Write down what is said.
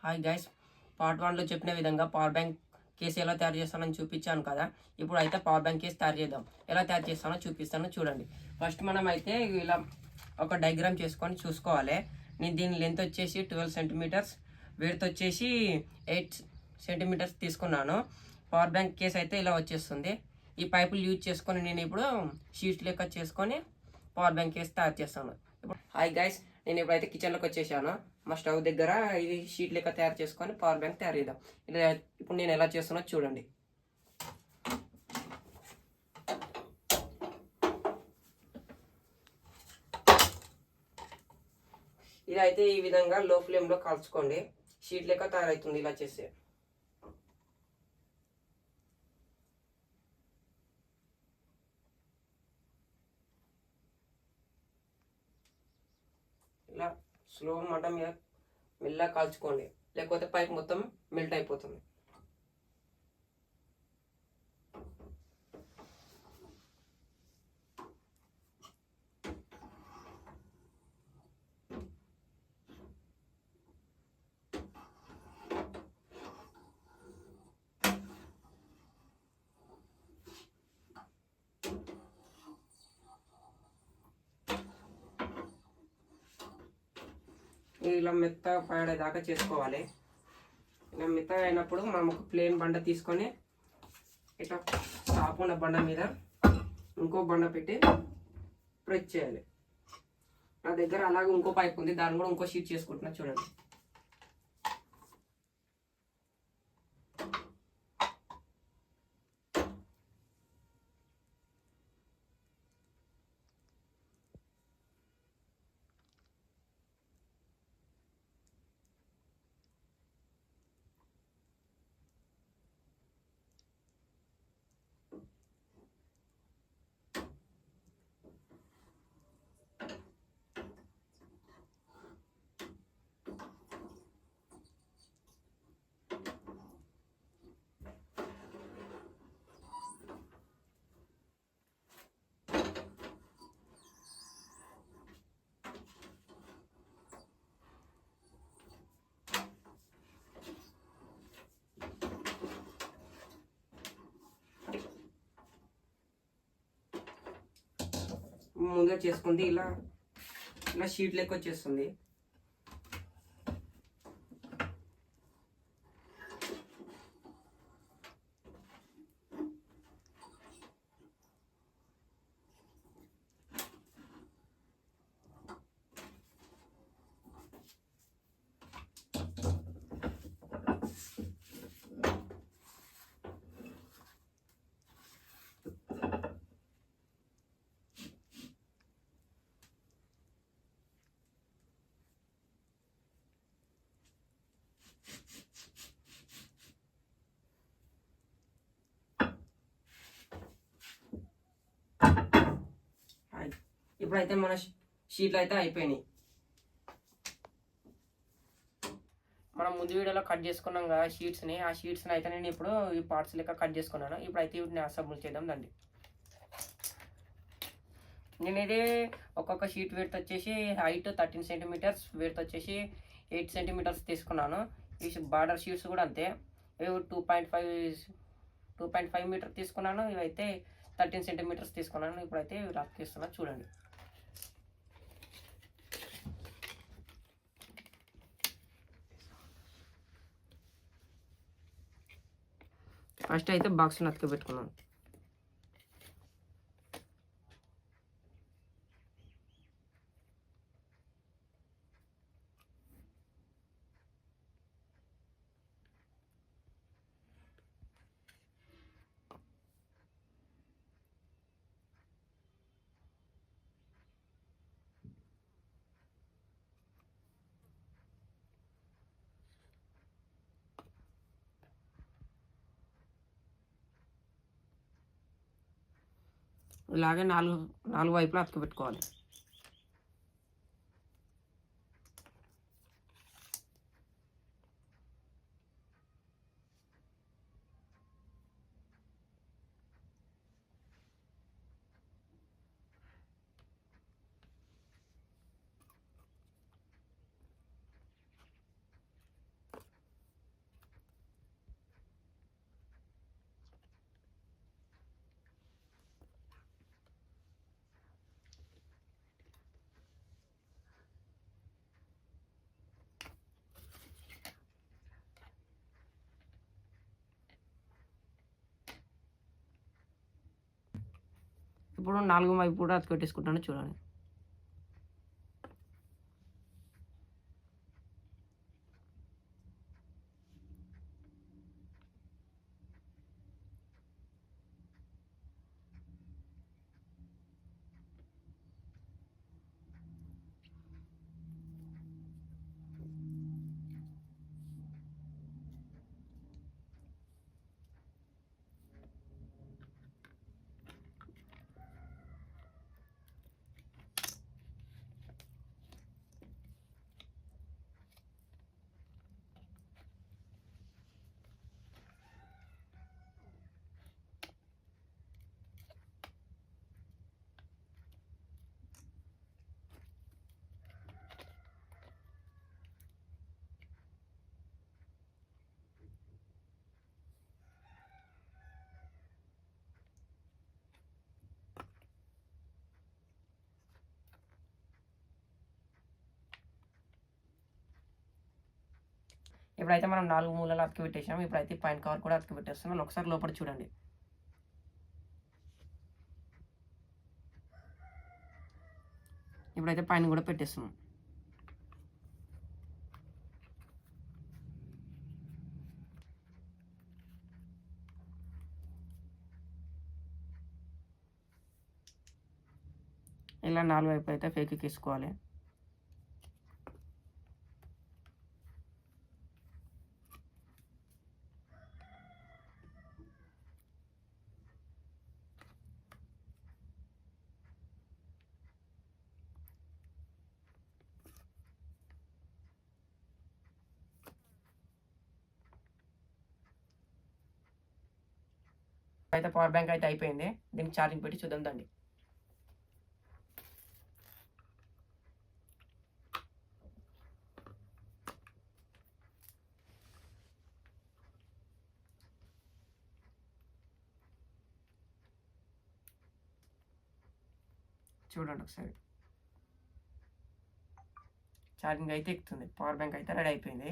Hi guys, part 1లో చెప్పిన విధంగా power bank case ఎలా తయారు చేస్తానని చూపించాను కదా. ఇప్పుడు అయితే పవర్ బ్యాంక్ కేసు తయారు చేద్దాం. ఎలా తయారు చేస్తానో చూపిస్తాను చూడండి. ఫస్ట్ మనం అయితే ఇలా ఒక డయాగ్రామ్ చేసుకొని చూసుకోవాలి. నేను దీని లెంత్ వచ్చేసి 12 సెంటీమీటర్స్, విడ్త్ వచ్చేసి 8 సెంటీమీటర్స్ తీసుకున్నాను. పవర్ బ్యాంక్ కేసు అయితే ఇలా వచ్చేస్తుంది. ఈ పైపులు యూజ్ చేసుకొని నేను ఇప్పుడు షీట్స్ లెక్క చేసుకొని పవర్ బ్యాంక్ కేసు తయారు చేస్తాను. హాయ్ గైస్, నేను ఇప్పుడైతే కిచెన్లోకి వచ్చేసాను. మా స్టవ్ దగ్గర ఇది షీట్ లెక్క తయారు చేసుకొని పవర్ బ్యాంక్ తయారు చేద్దాం. ఇలా ఇప్పుడు నేను ఎలా చేస్తున్నా చూడండి. ఇలా అయితే ఈ విధంగా లో ఫ్లేమ్లో కాల్చుకోండి. షీట్ లెక్క తయారవుతుంది ఇలా చేస్తే. ఇలా స్లో మంట మీద మెల్లగా కాల్చుకోండి, లేకపోతే పైప్ మొత్తం మెల్ట్ అయిపోతుంది. ఇలా మెత్తగా పడేదాకా చేసుకోవాలి. ఇలా మెత్తగా అయినప్పుడు మనం ఒక ప్లేన్ బండ తీసుకొని ఇట్లా టాప్ ఉన్న బండ మీద ఇంకో బండ పెట్టి ప్రెస్ చేయాలి. నా దగ్గర అలాగే ఇంకో పైప్ ఉంది, దాన్ని కూడా ఇంకో షీట్ చేసుకుంటున్నా చూడండి. ముందుగా చేసుకుంది ఇలా ఇలా షీట్ లెక్క వచ్చేస్తుంది. ఇప్పుడైతే మన షీట్లు అయితే అయిపోయినాయి. మనం ముందు వీడియోలో కట్ చేసుకున్నాం కదా షీట్స్ని, ఆ షీట్స్ని అయితే నేను ఇప్పుడు ఈ పార్ట్స్ లెక్క కట్ చేసుకున్నాను. ఇప్పుడైతే వీటిని అసెంబుల్ చేద్దాం రండి. నేను ఇది ఒక్కొక్క షీట్ విడ్త్ వచ్చేసి హైట్ 13 సెంటీమీటర్స్, విడ్త్ వచ్చేసి 8 సెంటీమీటర్స్ తీసుకున్నాను. ఈ బార్డర్ షీట్స్ కూడా అంతే, ఇవి 2.5 మీటర్ తీసుకున్నాను. ఇవైతే 13 సెంటీమీటర్స్ తీసుకున్నాను. ఇప్పుడైతే రఫ్ తీస్తున్నా చూడండి. ఫస్ట్ అయితే బాక్స్ని అతికి పెట్టుకున్నాను. ఇలాగే నాలుగు వైపులా అతికి పెట్టుకోవాలి. ఇప్పుడు 4 వైపు కూడా అతిపెట్టేసుకుంటాను చూడండి. ఇప్పుడైతే మనం 4 మూలలు అతికి పెట్టేసాం. ఇప్పుడైతే పైన కవర్ కూడా అతికి పెట్టేస్తున్నాను. ఒకసారి లోపల చూడండి. ఇప్పుడైతే పైన కూడా పెట్టేస్తున్నాం. ఇలా 4 వైపు అయితే ఫేక్ వేసుకోవాలి. అయితే పవర్ బ్యాంక్ అయితే అయిపోయింది. దీనికి ఛార్జింగ్ పెట్టి చూద్దాం దండి. చూడండి ఒకసారి. ఛార్జింగ్ అయితే ఎక్కుతుంది. పవర్ బ్యాంక్ అయితే రెడీ అయిపోయింది.